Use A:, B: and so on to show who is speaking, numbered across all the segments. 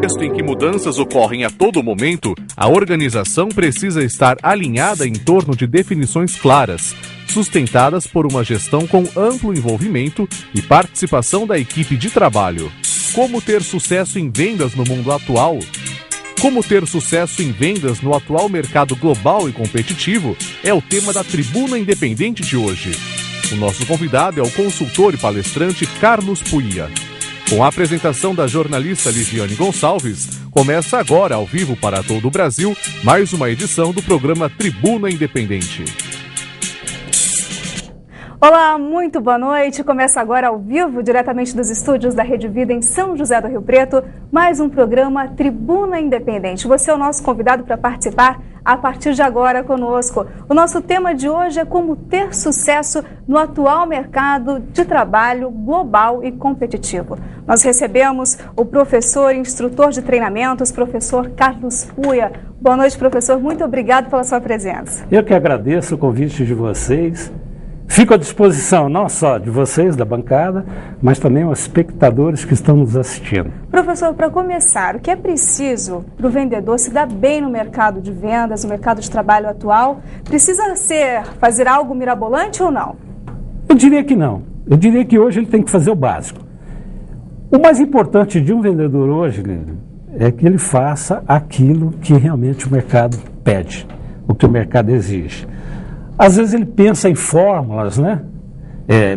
A: contexto em que mudanças ocorrem a todo momento, a organização precisa estar alinhada em torno de definições claras, sustentadas por uma gestão com amplo envolvimento e participação da equipe de trabalho. Como ter sucesso em vendas no mundo atual? Como ter sucesso em vendas no atual mercado global e competitivo é o tema da Tribuna Independente de hoje. O nosso convidado é o consultor e palestrante Carlos Puia. Com a apresentação da jornalista Ligiane Gonçalves, começa agora, ao vivo para todo o Brasil, mais uma edição do programa Tribuna Independente.
B: Olá, muito boa noite. Começa agora ao vivo, diretamente dos estúdios da Rede Vida em São José do Rio Preto, mais um programa Tribuna Independente. Você é o nosso convidado para participar a partir de agora conosco. O nosso tema de hoje é como ter sucesso no atual mercado de trabalho global e competitivo. Nós recebemos o professor e instrutor de treinamentos, professor Carlos Puia. Boa noite, professor. Muito obrigado pela sua presença.
C: Eu que agradeço o convite de vocês. Fico à disposição não só de vocês, da bancada, mas também os espectadores que estão nos assistindo.
B: Professor, para começar, o que é preciso para o vendedor se dar bem no mercado de vendas, no mercado de trabalho atual? Precisa fazer algo mirabolante ou não?
C: Eu diria que não. Eu diria que hoje ele tem que fazer o básico. O mais importante de um vendedor hoje, é que ele faça aquilo que realmente o mercado pede, o que o mercado exige. Às vezes ele pensa em fórmulas,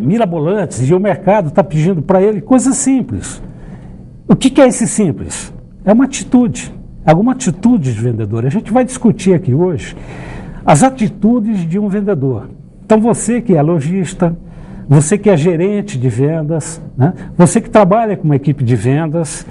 C: mirabolantes, e o mercado está pedindo para ele coisas simples. O que é esse simples? É uma atitude, alguma atitude de vendedor. A gente vai discutir aqui hoje as atitudes de um vendedor. Então você que é lojista, você que é gerente de vendas, você que trabalha com uma equipe de vendas,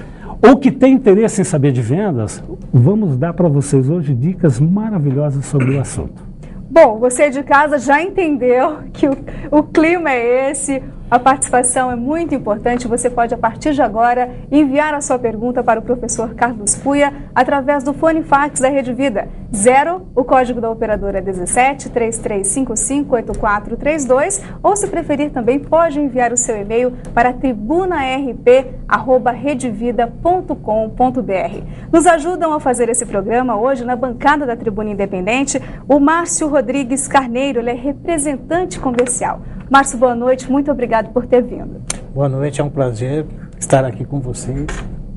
C: ou que tem interesse em saber de vendas, vamos dar para vocês hoje dicas maravilhosas sobre o assunto.
B: Bom, você de casa já entendeu que o clima é esse, a participação é muito importante. Você pode, a partir de agora, enviar a sua pergunta para o professor Carlos Puia através do fone fax da Rede Vida. 0, o código da operadora é 17 3355 8432, ou se preferir também pode enviar o seu e-mail para tribunarp@redevida.com.br. Nos ajudam a fazer esse programa hoje na bancada da Tribuna Independente o Márcio Rodrigues Carneiro, ele é representante comercial. Márcio, boa noite, muito obrigado por ter vindo.
D: Boa noite, é um prazer estar aqui com vocês,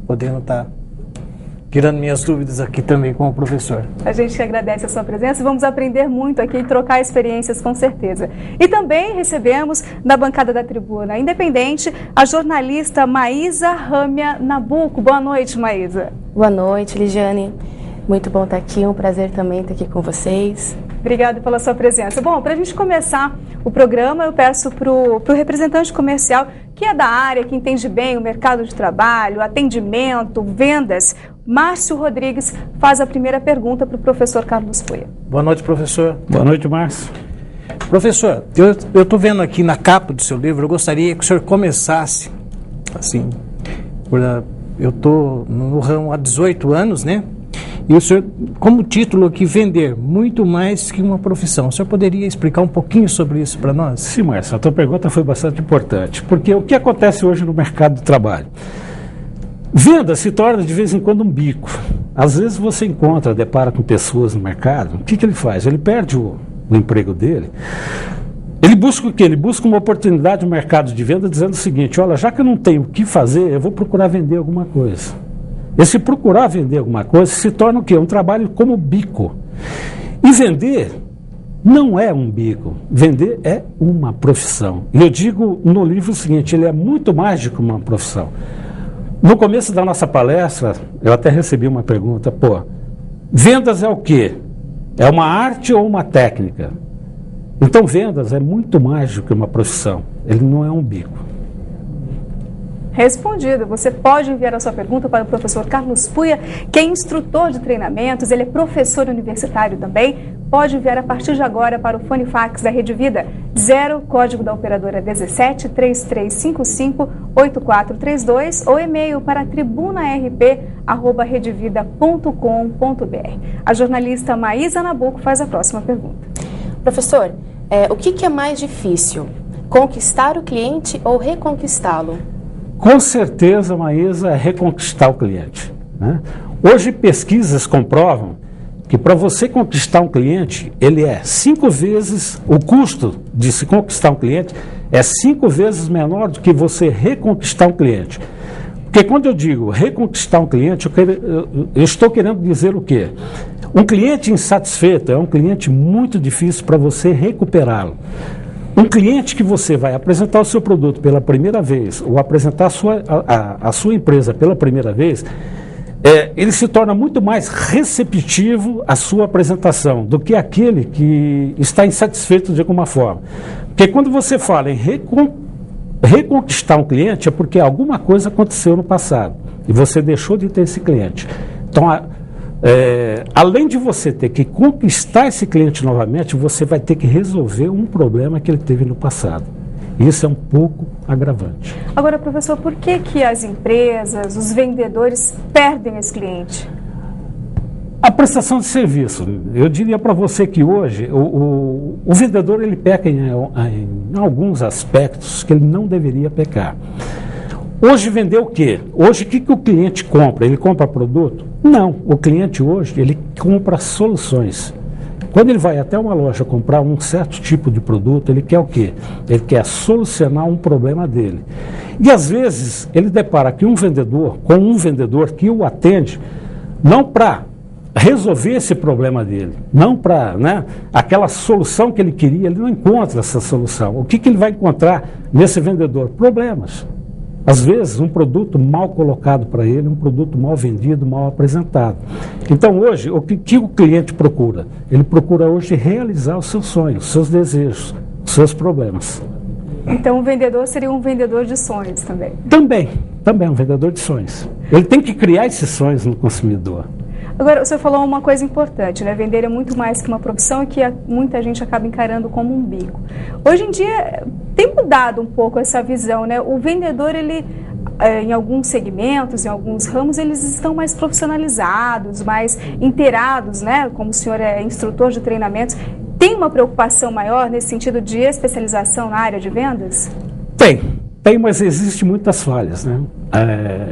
D: podendo estar tirando minhas dúvidas aqui também com o professor.
B: A gente agradece a sua presença e vamos aprender muito aqui e trocar experiências com certeza. E também recebemos na bancada da Tribuna Independente a jornalista Maísa Râmia Nabuco. Boa noite, Maísa.
E: Boa noite, Ligiane. Muito bom estar aqui, um prazer também estar aqui com vocês.
B: Obrigada pela sua presença. Bom, para a gente começar o programa, eu peço para o representante comercial, que é da área, que entende bem o mercado de trabalho, atendimento, vendas, Márcio Rodrigues, faz a primeira pergunta para o professor Carlos Puia.
D: Boa noite, professor.
C: Boa noite, Márcio.
D: Professor, eu estou vendo aqui na capa do seu livro, eu gostaria que o senhor começasse, assim, eu estou no ramo há 18 anos, E o senhor, como título aqui, vender muito mais que uma profissão. O senhor poderia explicar um pouquinho sobre isso para nós?
C: Sim, Márcio, a tua pergunta foi bastante importante, porque o que acontece hoje no mercado de trabalho? Venda se torna de vez em quando um bico. Às vezes você depara com pessoas no mercado, o que ele faz? Ele perde o emprego dele. Ele busca o quê? Ele busca uma oportunidade no mercado de venda dizendo o seguinte: olha, já que eu não tenho o que fazer, eu vou procurar vender alguma coisa. Esse procurar vender alguma coisa se torna o quê? Um trabalho como bico. E vender não é um bico. Vender é uma profissão. E eu digo no livro o seguinte: ele é muito mais do que uma profissão. No começo da nossa palestra, eu até recebi uma pergunta: vendas é o quê? É uma arte ou uma técnica? Então, vendas é muito mais do que uma profissão. Ele não é um bico.
B: Respondido. Você pode enviar a sua pergunta para o professor Carlos Puia, que é instrutor de treinamentos, ele é professor universitário também. Pode enviar a partir de agora para o fone fax da Rede Vida. 0, código da operadora 17 3355 8432, ou e-mail para tribunarp@redevida.com.br. A jornalista Maísa Nabuco faz a próxima pergunta.
E: Professor, o que é mais difícil? Conquistar o cliente ou reconquistá-lo?
C: Com certeza, Maísa, é reconquistar o cliente. né? Hoje pesquisas comprovam que para você conquistar um cliente, ele é 5 vezes, o custo de se conquistar um cliente é 5 vezes menor do que você reconquistar um cliente. Porque quando eu digo reconquistar um cliente, eu estou querendo dizer o quê? Um cliente insatisfeito é um cliente muito difícil para você recuperá-lo. Um cliente que você vai apresentar o seu produto pela primeira vez, ou apresentar a sua empresa pela primeira vez, ele se torna muito mais receptivo à sua apresentação do que aquele que está insatisfeito de alguma forma. Porque quando você fala em reconquistar um cliente, é porque alguma coisa aconteceu no passado e você deixou de ter esse cliente. Então, além de você ter que conquistar esse cliente novamente, você vai ter que resolver um problema que ele teve no passado. Isso é um pouco agravante.
B: Agora, professor, por que as empresas, os vendedores perdem esse cliente?
C: A prestação de serviço. Eu diria para você que hoje o vendedor ele peca em alguns aspectos que ele não deveria pecar. Hoje vender o quê? Hoje o que o cliente compra? Ele compra produto? Não. O cliente hoje ele compra soluções. Quando ele vai até uma loja comprar um certo tipo de produto, ele quer o quê? Ele quer solucionar um problema dele. E às vezes ele depara com um vendedor que o atende, não para resolver esse problema dele, não para, aquela solução que ele queria, ele não encontra essa solução. O que ele vai encontrar nesse vendedor? Problemas. Às vezes, um produto mal colocado para ele, um produto mal vendido, mal apresentado. Então, hoje, o que o cliente procura? Ele procura hoje realizar os seus sonhos, os seus desejos, os seus problemas.
B: Então, o vendedor seria um vendedor de sonhos também?
C: Também um vendedor de sonhos. Ele tem que criar esses sonhos no consumidor.
B: Agora, o senhor falou uma coisa importante, né? Vender é muito mais que uma profissão e que muita gente acaba encarando como um bico. Hoje em dia, tem mudado um pouco essa visão, né? O vendedor, ele, em alguns segmentos, em alguns ramos, eles estão mais profissionalizados, mais inteirados, né? Como o senhor é instrutor de treinamentos, tem uma preocupação maior nesse sentido de especialização na área de vendas? Tem, mas existem muitas falhas, né?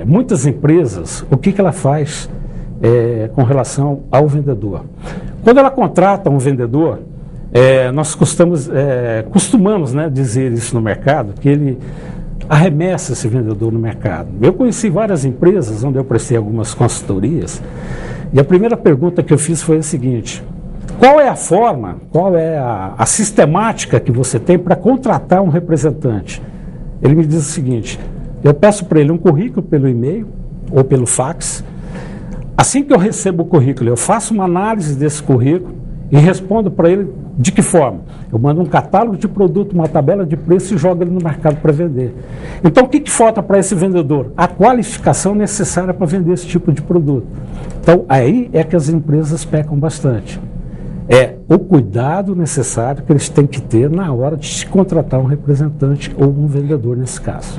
B: Muitas empresas, o que ela faz com relação ao vendedor? Quando ela contrata um vendedor, nós costumamos dizer isso no mercado, que ele arremessa esse vendedor no mercado. Eu conheci várias empresas onde eu prestei algumas consultorias, e a primeira pergunta que eu fiz foi a seguinte: qual é a forma, qual é a sistemática que você tem para contratar um representante? Ele me diz o seguinte: eu peço para ele um currículo pelo e-mail ou pelo fax. Assim que eu recebo o currículo, eu faço uma análise desse currículo e respondo para ele de que forma? Eu mando um catálogo de produto, uma tabela de preço e jogo ele no mercado para vender. Então, o que falta para esse vendedor? A qualificação necessária para vender esse tipo de produto. Então, aí é que as empresas pecam bastante. É o cuidado necessário que eles têm que ter na hora de contratar um representante ou um vendedor nesse caso.